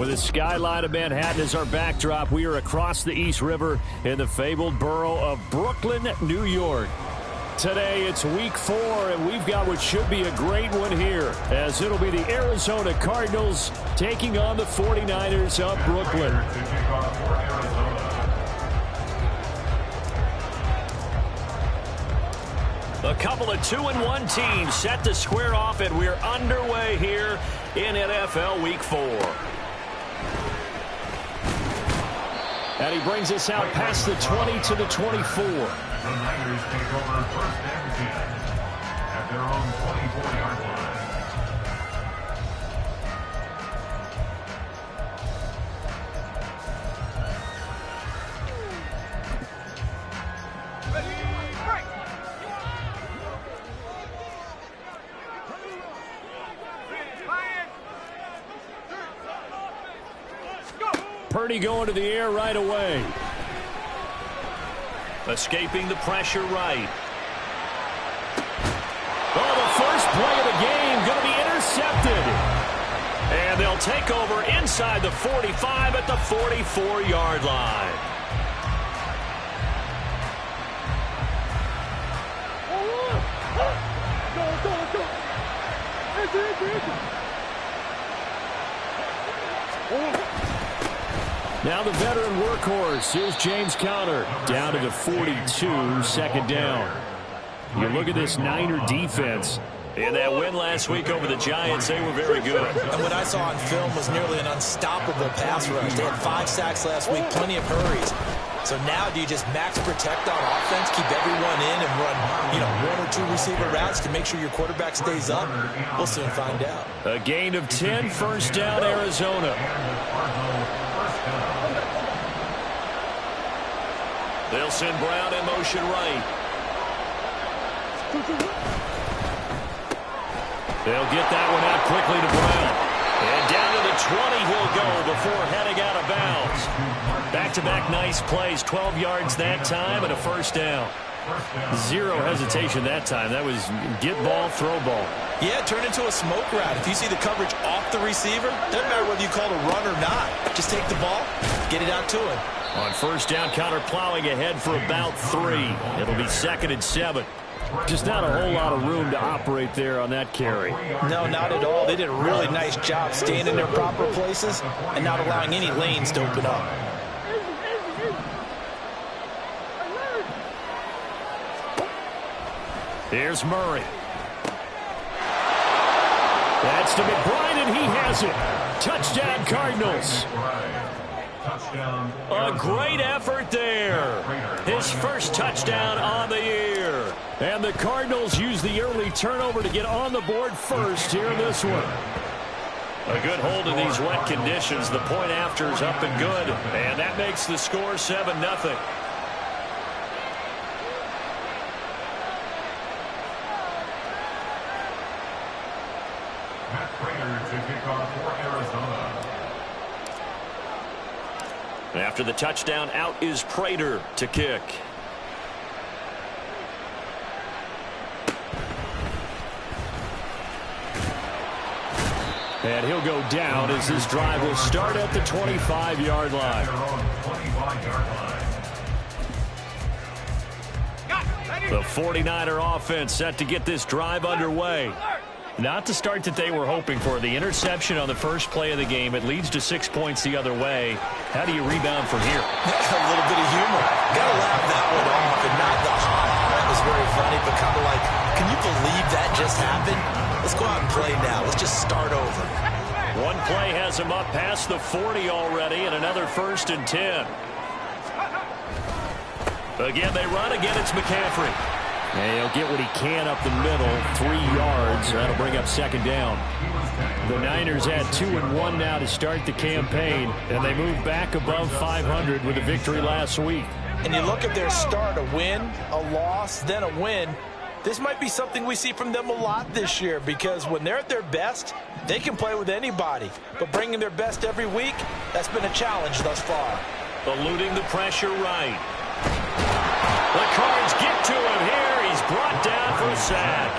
With the skyline of Manhattan as our backdrop, we are across the East River in the fabled borough of Brooklyn, New York. Today, it's week 4, and we've got what should be a great one here, as it'll be the Arizona Cardinals taking on the 49ers of Brooklyn. A couple of 2-1 teams set to square off, and we're underway here in NFL Week 4. And he brings us out past the 20 to the 24. The Niners take over first and 10 at their own 24-yard line. Purdy going to the air right away. Escaping the pressure right. Oh, the first play of the game going to be intercepted. And they'll take over inside the 45 at the 44-yard line. Now the veteran workhorse. Here's James Conner down to the 42, second down. You look at this Niner defense. In that win last week over the Giants, they were very good. And what I saw on film was nearly an unstoppable pass rush. They had 5 sacks last week, plenty of hurries. So now do you just max protect on offense, keep everyone in, and run, 1 or 2 receiver routes to make sure your quarterback stays up? We'll soon find out. A gain of 10, first down, Arizona. They'll send Brown in motion right. They'll get that one out quickly to Brown. And down to the 20 he'll go before heading out of bounds. Back-to-back nice plays, 12 yards that time and a first down. Zero hesitation that time. That was get ball, throw ball. Yeah, it turned into a smoke route. If you see the coverage off the receiver, doesn't matter whether you call it a run or not. Just take the ball, get it out to him. On first down, Conner plowing ahead for about 3. It'll be 2nd and 7. Just not a whole lot of room to operate there on that carry. No, not at all. They did a really nice job staying in their proper places and not allowing any lanes to open up. Here's Murray. That's to McBride, and he has it. Touchdown, Cardinals. A great effort there. His first touchdown on the year. And the Cardinals use the early turnover to get on the board first here in this one. A good hold in these wet conditions. The point after is up and good. And that makes the score 7-0. After the touchdown, out is Prater to kick. And he'll go down as this drive will start at the 25-yard line. The 49er offense set to get this drive underway. Not the start that they were hoping for. The interception on the first play of the game. It leads to 6 points the other way. How do you rebound from here? A little bit of humor. Got to laugh that one off and not the that was very funny, but kind of like, can you believe that just happened? Let's go out and play now. Let's just start over. One play has him up past the 40 already, and another 1st and 10. Again, they run. Again, it's McCaffrey. And he'll get what he can up the middle, 3 yards. That'll bring up 2nd down. The Niners had 2-1 now to start the campaign, and they move back above 500 with a victory last week. And you look at their start, a win, a loss, then a win. This might be something we see from them a lot this year, because when they're at their best, they can play with anybody. But bringing their best every week, that's been a challenge thus far. Eluding the pressure right. The Cards get to him here. He's brought down for a sack.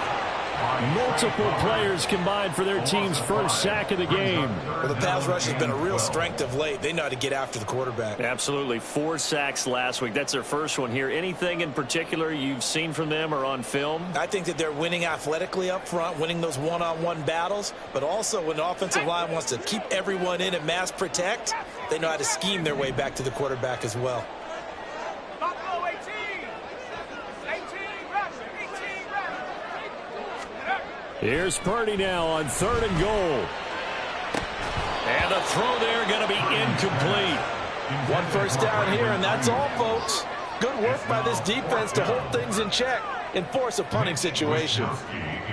Multiple players combined for their team's first sack of the game. Well, the pass rush has been a real strength of late. They know how to get after the quarterback. Absolutely. 4 sacks last week. That's their first one here. Anything in particular you've seen from them or on film? I think that they're winning athletically up front, winning those one-on-one battles, but also when the offensive line wants to keep everyone in and mass protect, they know how to scheme their way back to the quarterback as well. Here's Purdy now on 3rd and goal. And the throw there going to be incomplete. 1 first down here, and that's all, folks. Good work by this defense to hold things in check and force a punting situation.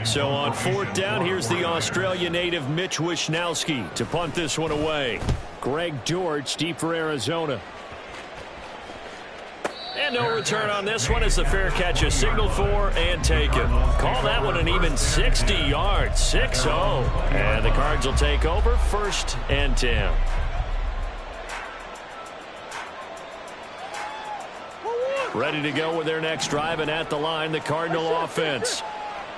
So on 4th down, here's the Australia native Mitch Wishnowsky to punt this one away. Greg George deep for Arizona. And no return on this one as the fair catch is signaled for and taken. Call that one an even 60 yards, 6-0. And the Cards will take over 1st and 10. Ready to go with their next drive, and at the line, the Cardinal offense.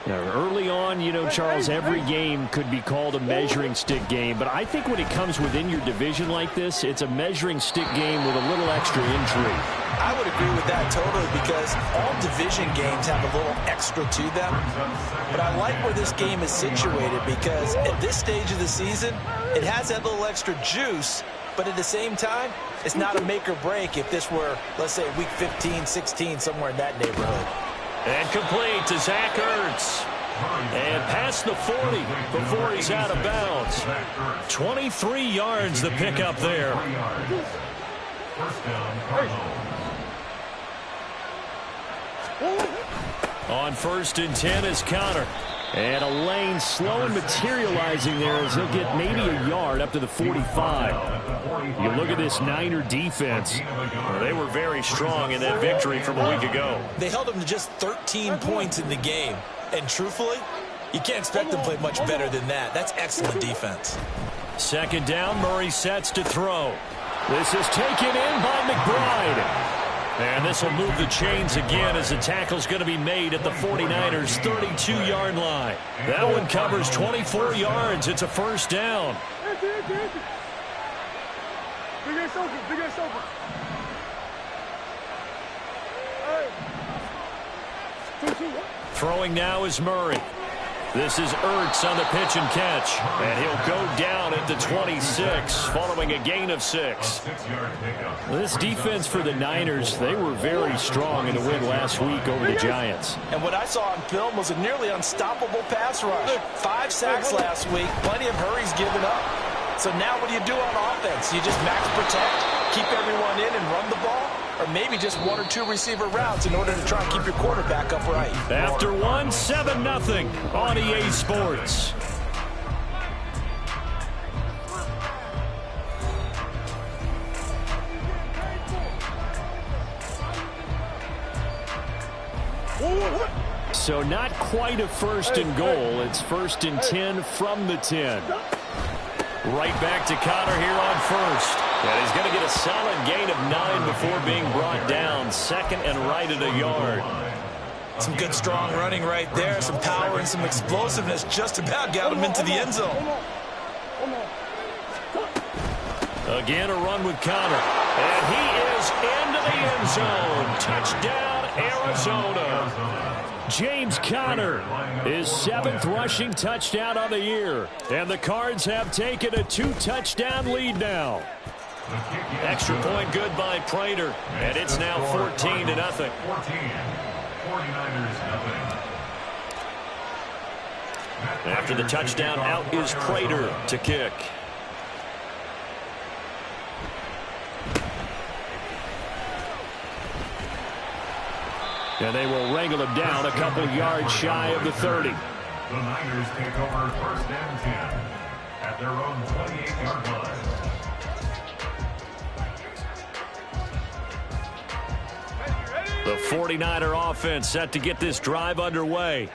Now, early on, you know, Charles, every game could be called a measuring stick game, but I think when it comes within your division like this, it's a measuring stick game with a little extra intrigue. I would agree with that totally, because all division games have a little extra to them. But I like where this game is situated because at this stage of the season, it has that little extra juice, but at the same time, it's not a make or break if this were, let's say, week 15, 16, somewhere in that neighborhood. And complete to Zach Ertz. And past the 40 before he's out of bounds. 23 yards the pickup there. On 1st and 10 is Connor. And a lane slow and materializing there as he'll get maybe a yard up to the 45. You look at this Niner defense. Well, they were very strong in that victory from a week ago. They held them to just 13 points in the game. And truthfully, you can't expect them to play much better than that. That's excellent defense. 2nd down, Murray sets to throw. This is taken in by McBride. And this will move the chains again as the tackle's going to be made at the 49ers' 32-yard line. That one covers 24 yards. It's a 1st down. Throwing now is Murray. This is Ertz on the pitch and catch. And he'll go down at the 26 following a gain of 6. This defense for the Niners, they were very strong in the win last week over the Giants. And what I saw on film was a nearly unstoppable pass rush. 5 sacks last week, plenty of hurries given up. So now what do you do on offense? You just max protect, keep everyone in and run the ball? Or maybe just 1 or 2 receiver routes in order to try and keep your quarterback upright. After 1, 7-0 on EA Sports. So not quite a 1st and goal. It's 1st and 10 from the 10. Right back to Connor here on 1st. And he's going to get a solid gain of 9 before being brought down. 2nd and right at a yard. Some good strong running right there. Some power and some explosiveness just about got him into the end zone. Again, a run with Connor. And he is into the end zone. Touchdown, Arizona. James Conner, his 7th rushing touchdown on the year. And the Cards have taken a 2-touchdown lead now. Extra point good by Prater. And it's now 14-0. After the touchdown, out is Prater to kick. And they will wrangle him down a couple yards shy of the 30. The Niners take over 1st and 10 at their own 28-yard line. The 49er offense set to get this drive underway.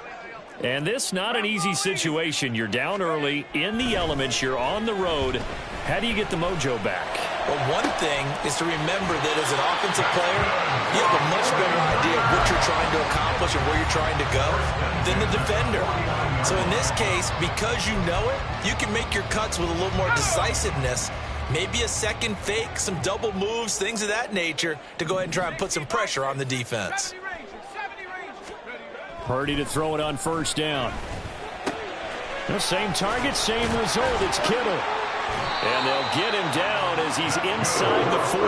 And this not an easy situation. You're down early, in the elements, you're on the road. How do you get the mojo back? Well, one thing is to remember that as an offensive player, you have a much better idea of what you're trying to accomplish and where you're trying to go than the defender. So in this case, because you know it, you can make your cuts with a little more decisiveness, maybe a second fake, some double moves, things of that nature, to go ahead and try and put some pressure on the defense. Purdy to throw it on first down. The same target, same result. It's Kittle. And they'll get him down as he's inside the 40.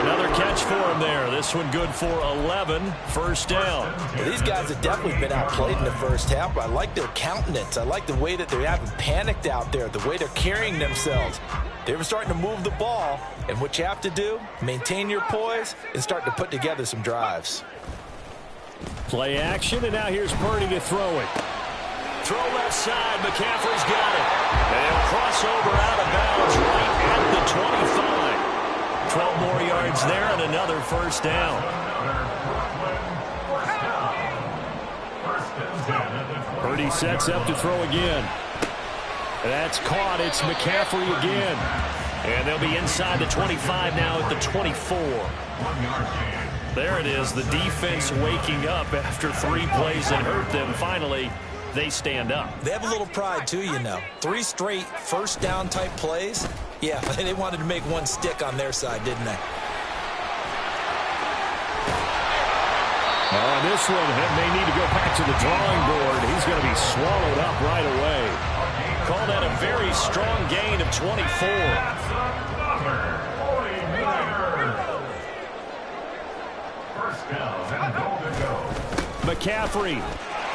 Another catch for him there. This one good for 11. First down. Well, these guys have definitely been outplayed in the first half, but I like their countenance. I like the way that they haven't panicked out there, the way they're carrying themselves. They were starting to move the ball, and what you have to do, maintain your poise and start to put together some drives. Play action, and now here's Purdy to throw it. Throw left side, McCaffrey's got it. And he'll cross over out of bounds right at the 25. 12 more yards there and another first down. Purdy sets up to throw again. That's caught. It's McCaffrey again. And they'll be inside the 25 now at the 24. There it is, the defense waking up after 3 plays that hurt them. Finally, they stand up. They have a little pride, too, you know. 3 straight first down type plays. Yeah, they wanted to make one stick on their side, didn't they? On this one, they need to go back to the drawing board. He's going to be swallowed up right away. Call that a very strong gain of 24. McCaffrey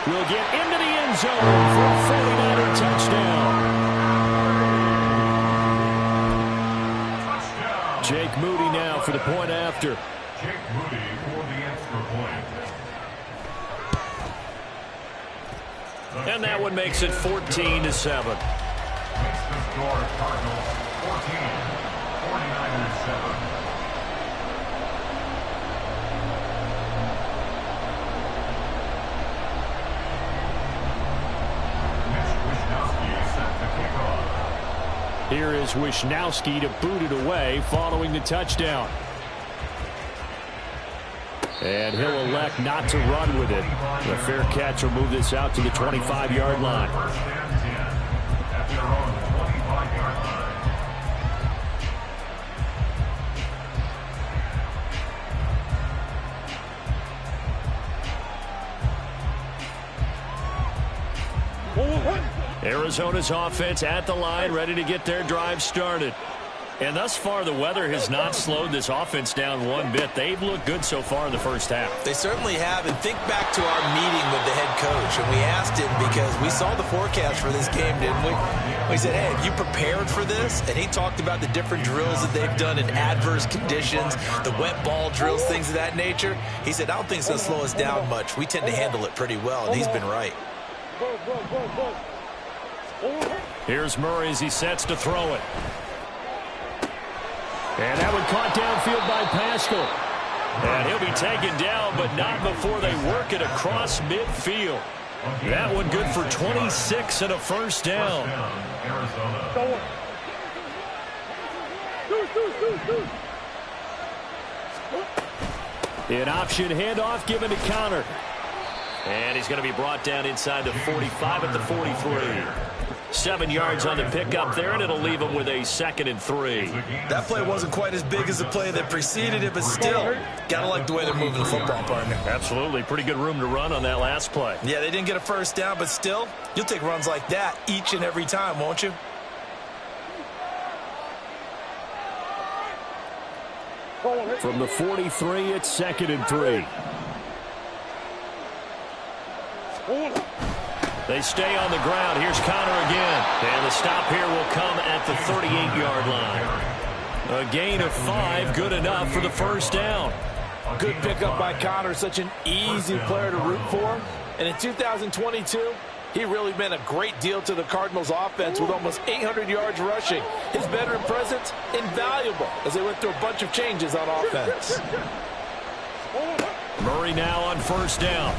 will get into the end zone for a 49er touchdown. Jake Moody now for the point after. Jake Moody for the extra point. And that one makes it 14-7. Makes the score Cardinals 14, 49ers 7. Here is Wishnowski to boot it away following the touchdown. And he'll elect not to run with it. A fair catch will move this out to the 25-yard line. Arizona's offense at the line, ready to get their drive started. And thus far, the weather has not slowed this offense down one bit. They've looked good so far in the first half. They certainly have. And think back to our meeting with the head coach. And we asked him because we saw the forecast for this game, didn't we? We said, hey, have you prepared for this? And he talked about the different drills that they've done in adverse conditions, the wet ball drills, things of that nature. He said, I don't think it's going to slow us down much. We tend to handle it pretty well, and he's been right. Here's Murray as he sets to throw it. And that one caught downfield by Pascal. And he'll be taken down, but not before they work it across midfield. That one good for 26 and a first down. An option handoff given to Connor. And he's going to be brought down inside the 45 at the 43. 7 yards on the pickup there, and it'll leave him with a 2nd and 3. That play wasn't quite as big as the play that preceded it, but still, got to like the way they're moving the football, partner. Absolutely. Pretty good room to run on that last play. Yeah, they didn't get a first down, but still, you'll take runs like that each and every time, won't you? From the 43, it's 2nd and 3. They stay on the ground. Here's Connor again. And the stop here will come at the 38-yard line. A gain of 5, good enough for the first down. Good pickup by Connor. Such an easy player to root for. And in 2022, he really meant a great deal to the Cardinals offense with almost 800 yards rushing. His veteran presence, invaluable as they went through a bunch of changes on offense. Murray now on first down.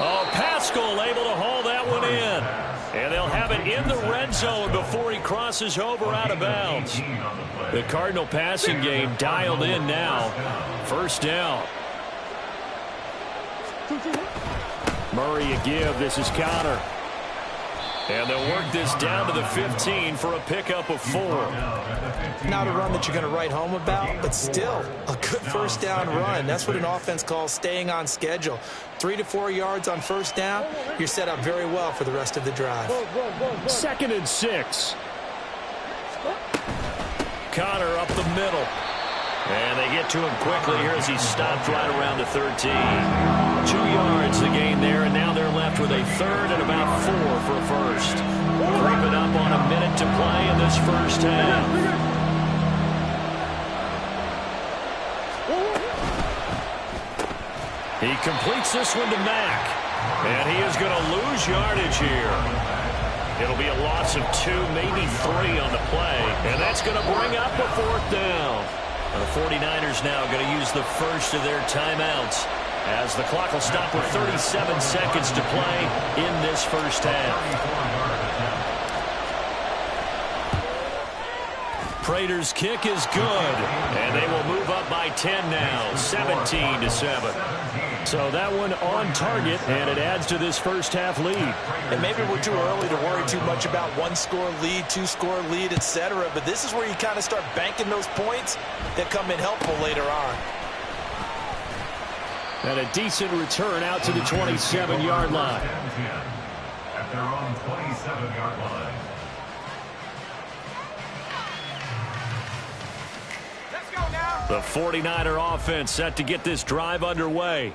Oh, Pascal able to haul that one in. And they'll have it in the red zone before he crosses over out of bounds. The Cardinal passing game dialed in now. First down. Murray a give. This is Connor. And they'll work this down to the 15 for a pickup of 4. Not a run that you're going to write home about, but still a good first down run. That's what an offense calls staying on schedule. 3 to 4 yards on first down, you're set up very well for the rest of the drive. 2nd and 6. Connor up the middle. And they get to him quickly here as he stopped right around the 13. 2 yards the gain there, and now they're left with a 3rd and about 4 for a first. Creeping up on a minute to play in this first half. He completes this one to Mack. And he is going to lose yardage here. It'll be a loss of 2, maybe 3 on the play. And that's going to bring up a 4th down. The 49ers now going to use the first of their timeouts as the clock will stop with 37 seconds to play in this first half. Prater's kick is good, and they will move up by 10 now, 17-7. So that one on target, and it adds to this first half lead. And maybe we're too early to worry too much about 1-score lead, 2-score lead, etc. But this is where you kind of start banking those points that come in helpful later on. And a decent return out to the 27-yard line. At their own 27-yard line. The 49er offense set to get this drive underway.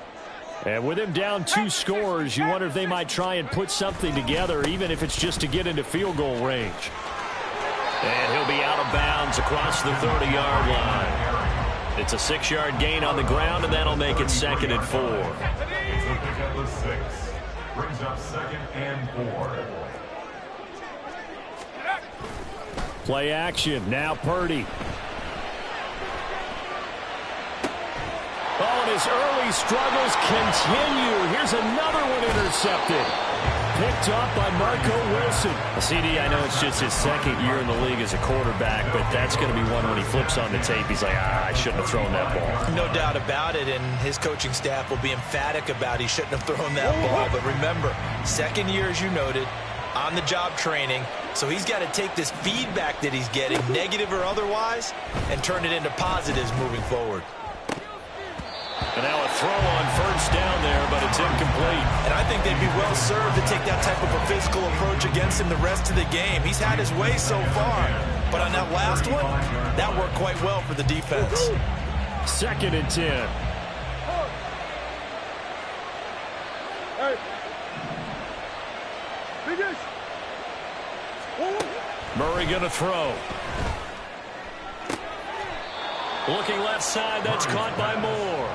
And with him down 2 scores, you wonder if they might try and put something together, even if it's just to get into field goal range. And he'll be out of bounds across the 30-yard line. It's a 6-yard gain on the ground, and that'll make it 2nd and 4. It's a pickup of 6. Brings up 2nd and 4. Play action. Now Purdy. Oh, and his early struggles continue. Here's another one intercepted. Picked up by Marco Wilson. CD, I know it's just his 2nd year in the league as a quarterback, but that's going to be one when he flips on the tape. He's like, I shouldn't have thrown that ball. No doubt about it, and his coaching staff will be emphatic about he shouldn't have thrown that ball. But remember, 2nd year, as you noted, on-the-job training. So he's got to take this feedback that he's getting, negative or otherwise, and turn it into positives moving forward. And now a throw on first down there, but it's incomplete. And I think they'd be well served to take that type of a physical approach against him the rest of the game. He's had his way so far, but on that last one, that worked quite well for the defense. 2nd and 10. Murray going to throw. Looking left side, that's caught by Moore.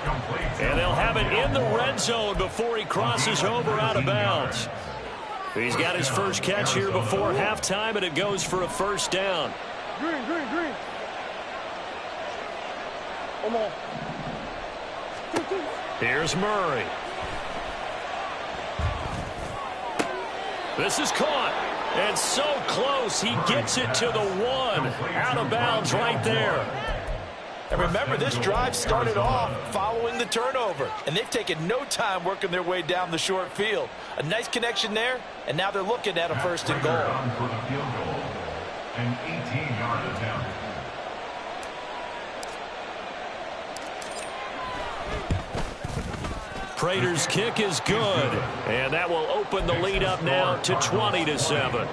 And they'll have it in the red zone before he crosses over out of bounds. He's got his first catch here before halftime, and it goes for a first down. Green. Come on. Here's Murray. This is caught. And so close, he gets it to the 1. Out of bounds right there. And remember, this drive started off following the turnover, and they've taken no time working their way down the short field. A nice connection there, and now they're looking at a 1st and goal. For the field goal. An 18-yard attempt. Prater's kick is good, and that will open the lead up now to 20-7.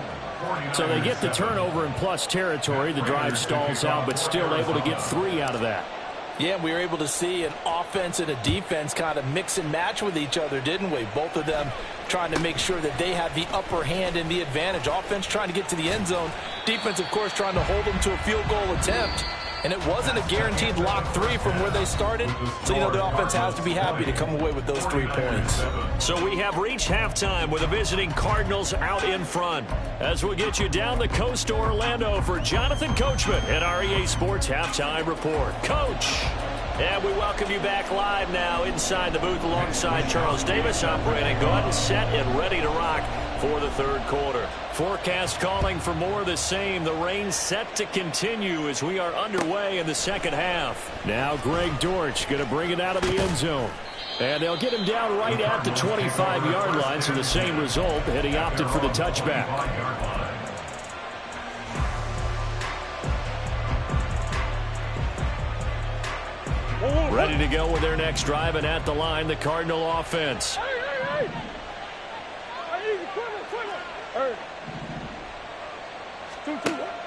So they get the turnover in plus territory. The drive stalls out, but still able to get 3 out of that. Yeah, we were able to see an offense and a defense kind of mix and match with each other, didn't we? Both of them trying to make sure that they have the upper hand and the advantage. Offense trying to get to the end zone. Defense, of course, trying to hold them to a field goal attempt. And it wasn't a guaranteed lock 3 from where they started. So, you know, the offense has to be happy to come away with those 3 points. So we have reached halftime with the visiting Cardinals out in front. As we'll get you down the coast to Orlando for Jonathan Coachman at our EA Sports Halftime Report. Coach! And we welcome you back live now inside the booth alongside Charles Davis. I'm Brandon Gaudin, set and ready to rock for the third quarter. Forecast calling for more of the same. The rain set to continue as we are underway in the second half. Now Greg Dortch going to bring it out of the end zone. And they'll get him down right at the 25-yard line, so the same result, and he opted for the touchback. Ready to go with their next drive, and at the line, the Cardinal offense.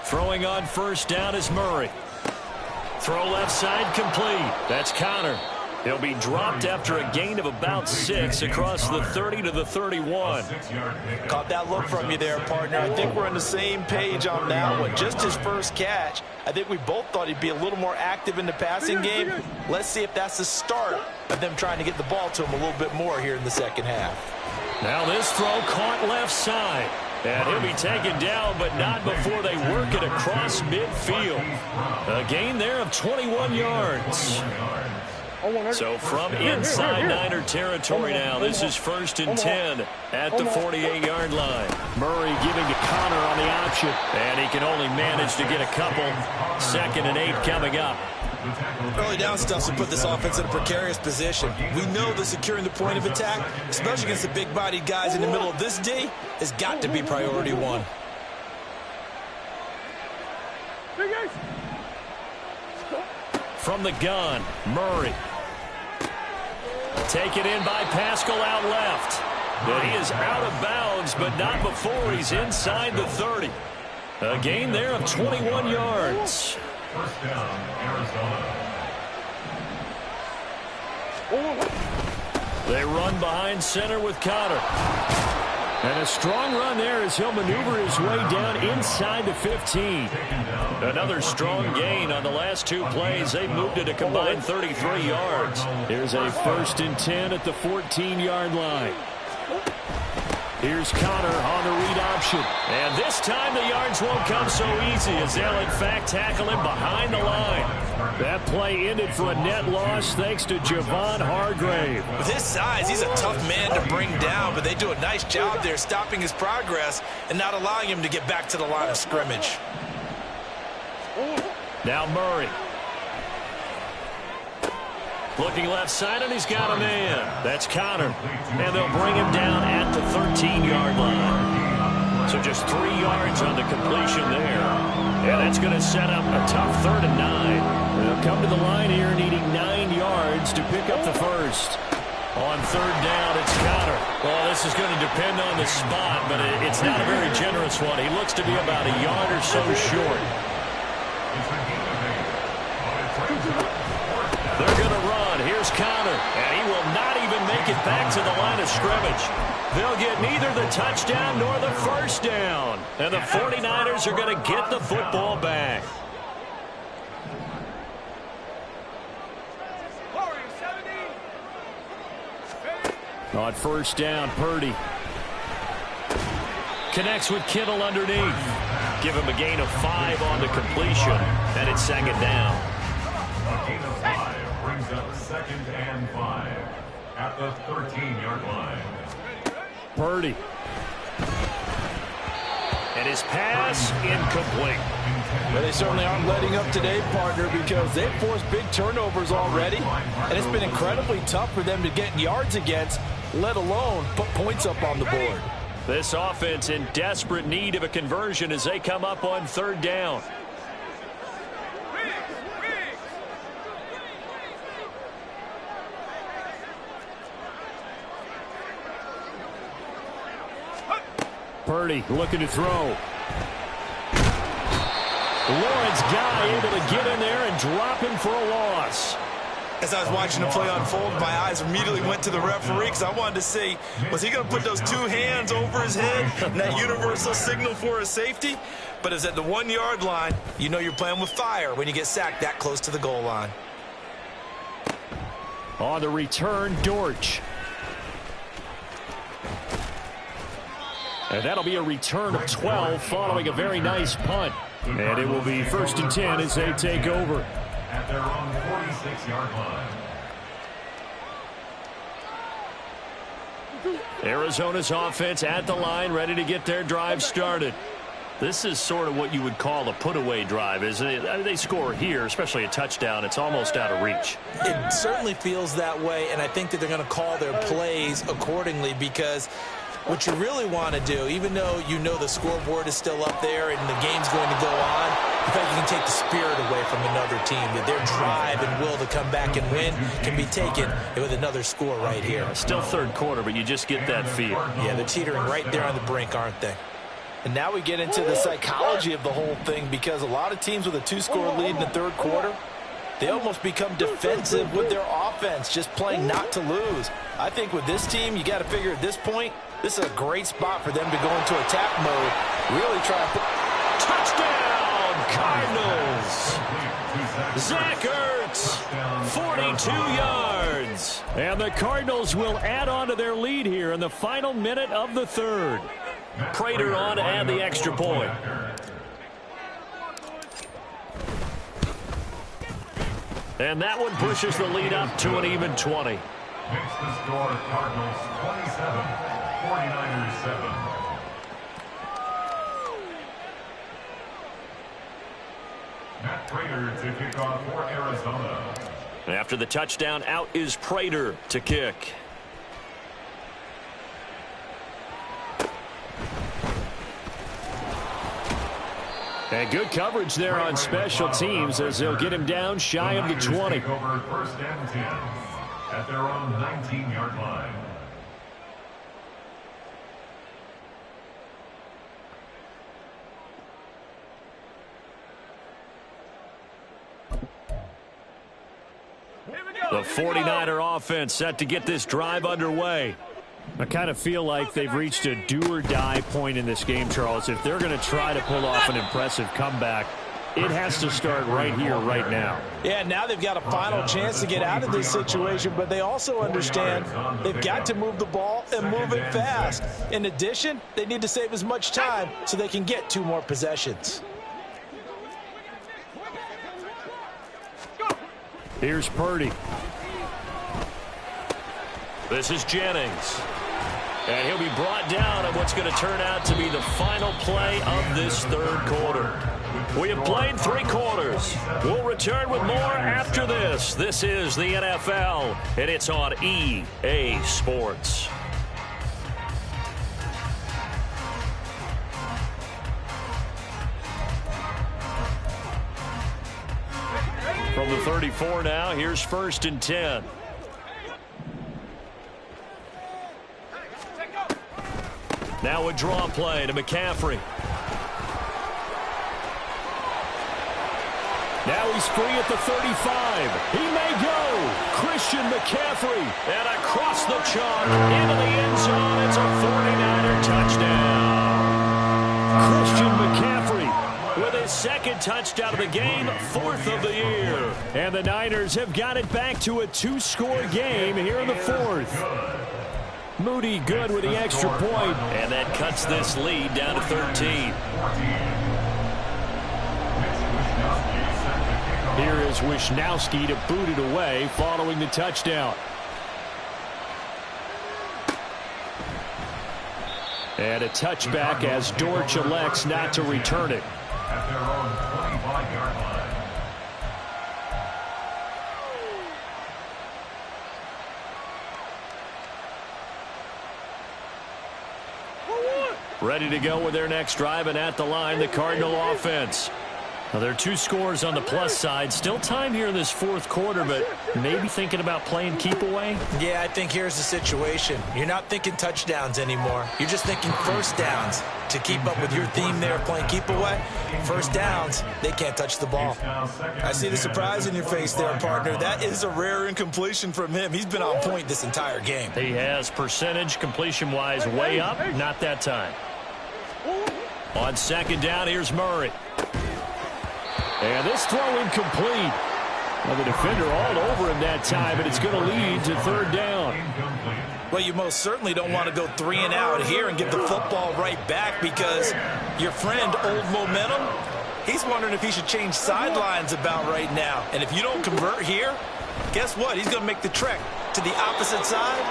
Throwing on first down is Murray. Throw left side complete. That's Connor. He'll be dropped after a gain of about 6 across the 30 to the 31. Caught that look from you there, partner. I think we're on the same page on that one. Just his first catch. I think we both thought he'd be a little more active in the passing game. Let's see if that's the start of them trying to get the ball to him a little bit more here in the second half. Now this throw caught left side. And he'll be taken down, but not before they work it across midfield. A gain there of 21 yards. So from inside Niner territory now, this is 1st and 10 at the 48-yard line. Murray giving to Connor on the option, and he can only manage to get a couple. 2nd and 8 coming up. Early down stuff to put this offense in a precarious position. We know that securing the point of attack, especially against the big-bodied guys in the middle of this D, has got to be priority one. From the gun, Murray. Taken in by Pascal out left. But he is out of bounds, but not before he's inside the 30. A gain there of 21 yards. First down, Arizona. They run behind center with Connor. And a strong run there as he'll maneuver his way down inside the 15. Another strong gain on the last 2 plays. They moved it a combined 33 yards. Here's a 1st and 10 at the 14-yard line. Here's Connor on the read option. And this time the yards won't come so easy as they'll in fact tackle him behind the line. That play ended for a net loss thanks to Javon Hargrave. With his size, he's a tough man to bring down, but they do a nice job there stopping his progress and not allowing him to get back to the line of scrimmage. Now Murray. Looking left side, and he's got a man. That's Connor. And they'll bring him down at the 13-yard line. So just 3 yards on the completion there. And that's going to set up a tough 3rd and 9. They'll come to the line here needing 9 yards to pick up the first. On 3rd down, it's Connor. Well, this is going to depend on the spot, but it's not a very generous one. He looks to be about a yard or so short. They're going to run. Here's Connor. And he will not even make it back to the line of scrimmage. They'll get neither the touchdown nor the first down. And the 49ers are going to get the football back. On 1st down, Purdy. Connects with Kittle underneath. Give him a gain of 5 on the completion. And it's 2nd down. A gain of 5 brings up 2nd and 5 at the 13-yard line. Purdy. And his pass incomplete. Well, they certainly aren't letting up today, partner, because they've forced big turnovers already, and it's been incredibly tough for them to get yards against, let alone put points up on the board. This offense in desperate need of a conversion as they come up on 3rd down. Purdy looking to throw. Lawrence Guy able to get in there and drop him for a loss. As I was watching the play unfold, my eyes immediately went to the referee because I wanted to see, was he going to put those 2 hands over his head and that universal signal for his safety? But it's at the 1-yard line. You know you're playing with fire when you get sacked that close to the goal line. On the return, Dortch. And that'll be a return of 12 following a very nice punt. And it will be 1st and 10 as they take over. At their own 46-yard line. Arizona's offense at the line, ready to get their drive started. This is sort of what you would call a put-away drive, isn't it? I mean, they score here, especially a touchdown. It's almost out of reach. It certainly feels that way, and I think that they're going to call their plays accordingly, because what you really want to do, even though you know the scoreboard is still up there and the game's going to go on, in fact, you can take the spirit away from another team. That their drive and will to come back and win can be taken with another score right here. Still third quarter, but you just get that feel. Yeah, they're teetering right there on the brink, aren't they? And now we get into the psychology of the whole thing, because a lot of teams with a 2-score lead in the third quarter, they almost become defensive with their offense, just playing not to lose. I think with this team, you got to figure at this point, this is a great spot for them to go into attack mode, really try to put... Touchdown, Cardinals! Zach Ertz, 42 yards. And the Cardinals will add on to their lead here in the final minute of the third. Prater on to add the extra point. And that one pushes the lead up to an even 20. Makes the score Cardinals 27, 49ers 7. Matt Prater to kick off for Arizona. After the touchdown, out is Prater to kick. And good coverage there on special teams as they'll get him down shy of the 20. Take over first and 10 at their own 19-yard line. The 49er offense set to get this drive underway. I kind of feel like they've reached a do-or-die point in this game, Charles. If they're going to try to pull off an impressive comeback, it has to start right here, right now. Yeah, now they've got a final chance to get out of this situation, but they also understand they've got to move the ball and move it fast. In addition, they need to save as much time so they can get 2 more possessions. Here's Purdy. This is Jennings. And he'll be brought down on what's going to turn out to be the final play of this third quarter. We have played 3 quarters. We'll return with more after this. This is the NFL, and it's on EA Sports. From the 34 now, here's first and 10. Now a draw play to McCaffrey. Now he's free at the 35. He may go. Christian McCaffrey. And across the chalk into the end zone. It's a 49er touchdown. Christian McCaffrey with his second touchdown of the game, 4th of the year. And the Niners have got it back to a 2-score game here in the 4th. Moody good with the extra point, and that cuts this lead down to 13. Here is Wisnowski to boot it away following the touchdown. And a touchback as Dortch elects not to return it. At their own 25-yard line. Ready to go with their next drive, and at the line, the Cardinal offense. Now, there are 2 scores on the plus side. Still time here in this 4th quarter, but maybe thinking about playing keep away? Yeah, I think here's the situation. You're not thinking touchdowns anymore. You're just thinking first downs. To keep up with your theme there, playing keep away, first downs, they can't touch the ball. I see the surprise in your face there, partner. That is a rare incompletion from him. He's been on point this entire game. He has percentage completion-wise way up, not that time. On second down, here's Murray. And this throw incomplete. Well, the defender all over him that time, but it's going to lead to 3rd down. Well, you most certainly don't want to go 3 and out here and get the football right back, because your friend, Old Momentum, he's wondering if he should change sidelines about right now. And if you don't convert here, guess what? He's going to make the trek to the opposite side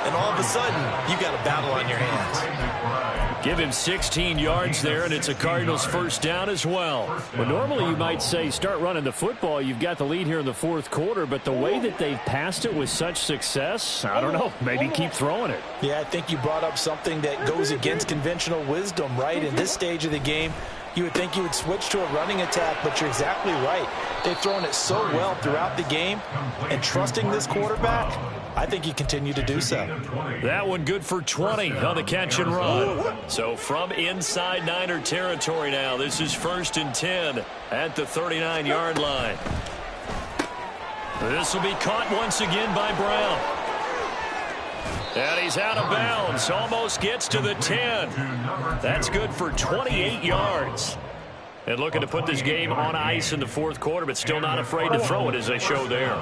and all of a sudden, you've got a battle on your hands. Give him 16 yards there, and it's a Cardinals first down as well. Well, normally you might say start running the football. You've got the lead here in the fourth quarter, but the way that they've passed it with such success, I don't know, maybe keep throwing it. Yeah, I think you brought up something that goes against conventional wisdom, right? In this stage of the game, you would think you would switch to a running attack, but you're exactly right. They've thrown it so well throughout the game, and trusting this quarterback, I think you continue to do so. That one good for 20 on the catch and run. So from inside Niner territory now, this is 1st and 10 at the 39-yard line. This will be caught once again by Brown. And he's out of bounds. Almost gets to the 10. That's good for 28 yards. And looking to put this game on ice in the fourth quarter, but still not afraid to throw it as they show there.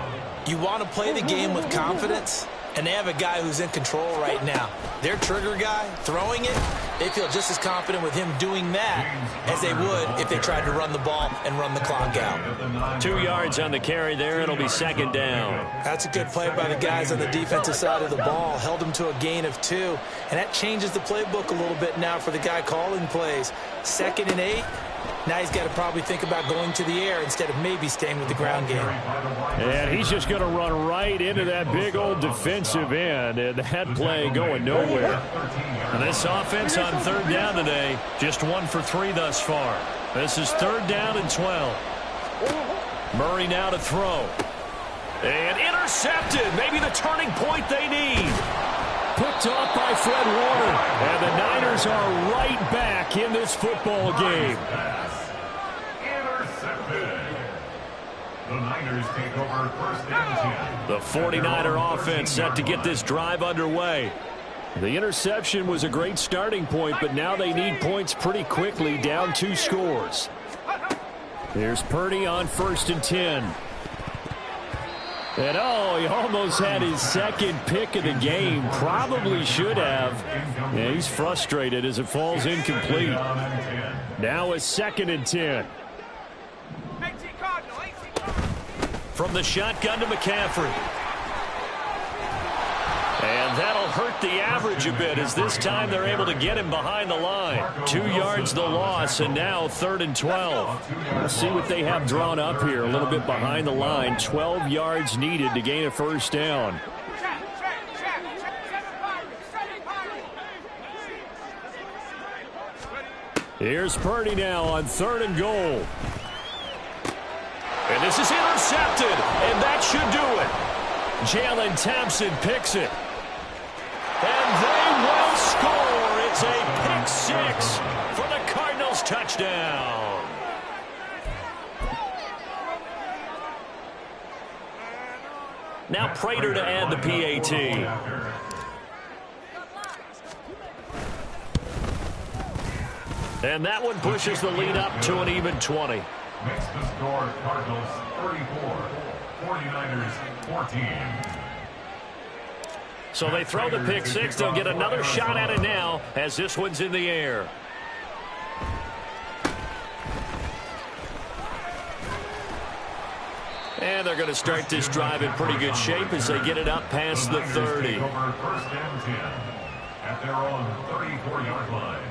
You want to play the game with confidence, and they have a guy who's in control right now. Their trigger guy, throwing it, they feel just as confident with him doing that as they would if they tried to run the ball and run the clock out. 2 yards on the carry there. It'll be 2nd down. That's a good play by the guys on the defensive side of the ball. Held him to a gain of 2, and that changes the playbook a little bit now for the guy calling plays. 2nd and 8. Now he's got to probably think about going to the air instead of maybe staying with the ground game. And he's just going to run right into that big old defensive end, and that play going nowhere. And this offense on 3rd down today, just 1 for 3 thus far. This is 3rd down and 12. Murray now to throw. And intercepted. Maybe the turning point they need. Picked off by Fred Warner. And the Niners are right back in this football game. Intercepted. The Niners take over 1st and 10. The 49er offense set to get this drive underway. The interception was a great starting point, but now they need points pretty quickly, down 2 scores. Here's Purdy on 1st and 10. And oh, he almost had his 2nd pick of the game. Probably should have. Yeah, he's frustrated as it falls incomplete. Now it's 2nd and 10. From the shotgun to McCaffrey. And that'll hurt the average a bit as this time they're able to get him behind the line. 2 yards the loss, and now 3rd and 12. Let's see what they have drawn up here. A little bit behind the line. 12 yards needed to gain a first down. Here's Purdy now on 3rd and goal. And this is intercepted, and that should do it. Jalen Thompson picks it. And they will score. It's a pick-6 for the Cardinals touchdown. Now Prater to add the PAT. And that one pushes the lead up to an even 20. Makes the score Cardinals 34, 49ers 14. So they throw the pick-6. They'll get another shot at it now as this one's in the air. And they're going to start this drive in pretty good shape as they get it up past the 30. Over 1st and 10 at their own 34-yard line.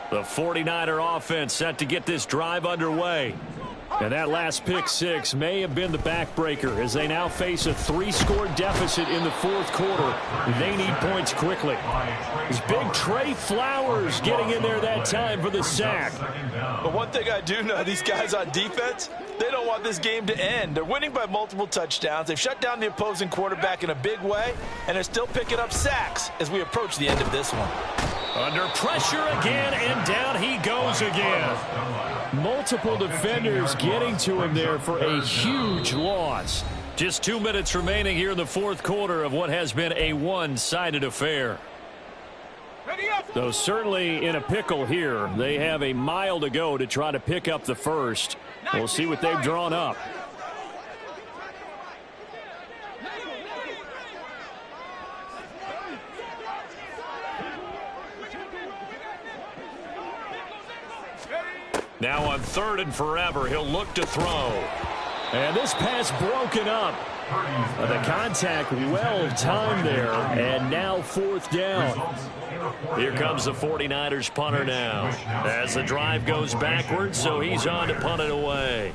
The 49er offense set to get this drive underway. And that last pick-6 may have been the backbreaker as they now face a 3-score deficit in the fourth quarter. They need points quickly. It's big Trey Flowers getting in there that time for the sack. But one thing I do know, these guys on defense, they don't want this game to end. They're winning by multiple touchdowns. They've shut down the opposing quarterback in a big way, and they're still picking up sacks as we approach the end of this one. Under pressure again, and down he goes again. Multiple defenders getting to him there for a huge loss. Just 2 minutes remaining here in the fourth quarter of what has been a one-sided affair. Though certainly in a pickle here. They have a mile to go to try to pick up the first. We'll see what they've drawn up. Now on 3rd and forever, he'll look to throw. And this pass broken up. The contact well timed there, and now fourth down. Here comes the 49ers punter now as the drive goes backwards, so he's on to punt it away.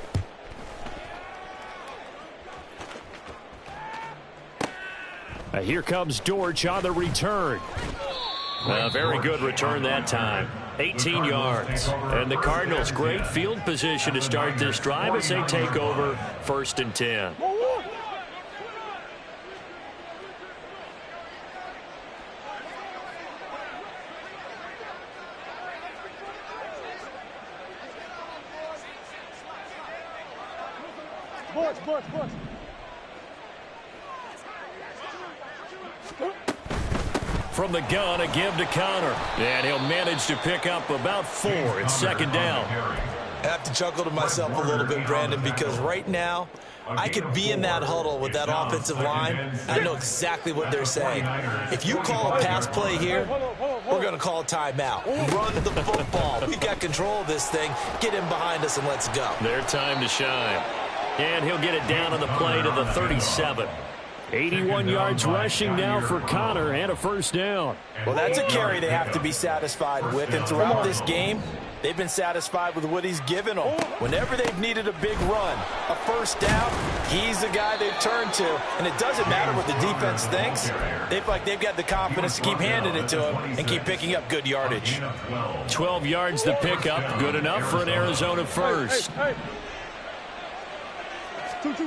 Here comes Dortch on the return. A very good return that time. 18 yards. And the Cardinals, great field position to start this drive as they take over 1st and 10. Bush. From the gun, a give to Connor. And he'll manage to pick up about 4. It's 2nd down. I have to chuckle to myself a little bit, Brandon, because right now I could be in that huddle with that offensive line. I know exactly what they're saying. If you call a pass play here, we're going to call a timeout. Run the football. We've got control of this thing. Get him behind us and let's go. Their time to shine. And he'll get it down on the play to the 37. 81 yards rushing now for Connor and a 1st down. Well, that's a carry they have to be satisfied with. And throughout this game, they've been satisfied with what he's given them. Whenever they've needed a big run, a 1st down, he's the guy they've turned to. And it doesn't matter what the defense thinks. They feel like they've got the confidence to keep handing it to him and keep picking up good yardage. 12 yards the pickup. Good enough for an Arizona 1st. Hey. 2-2.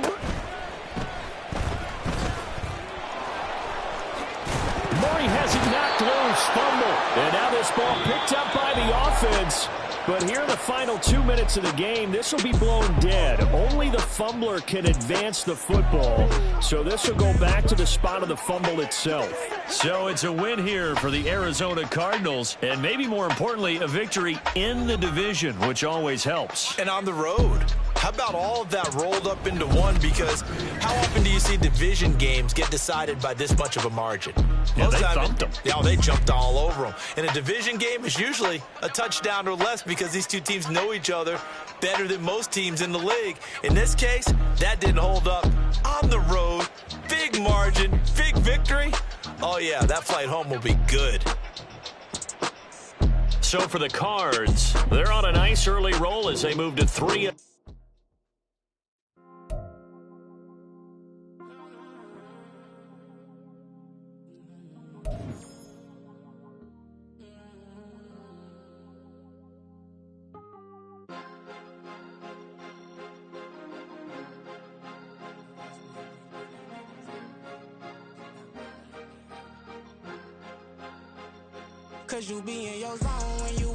Murray has it knocked loose, fumble. And now this ball picked up by the offense. But here in the final 2 minutes of the game, this will be blown dead. Only the fumbler can advance the football. So this will go back to the spot of the fumble itself. So it's a win here for the Arizona Cardinals. And maybe more importantly, a victory in the division, which always helps. And on the road. How about all of that rolled up into one? Because how often do you see division games get decided by this much of a margin? Yeah, they thumped them. Yeah, they jumped all over them. And a division game is usually a touchdown or less because these two teams know each other better than most teams in the league. In this case, that didn't hold up. On the road, big margin, big victory. Oh, yeah, that flight home will be good. So for the Cards, they're on a nice early roll as they move to 3. Cause you be in your zone when you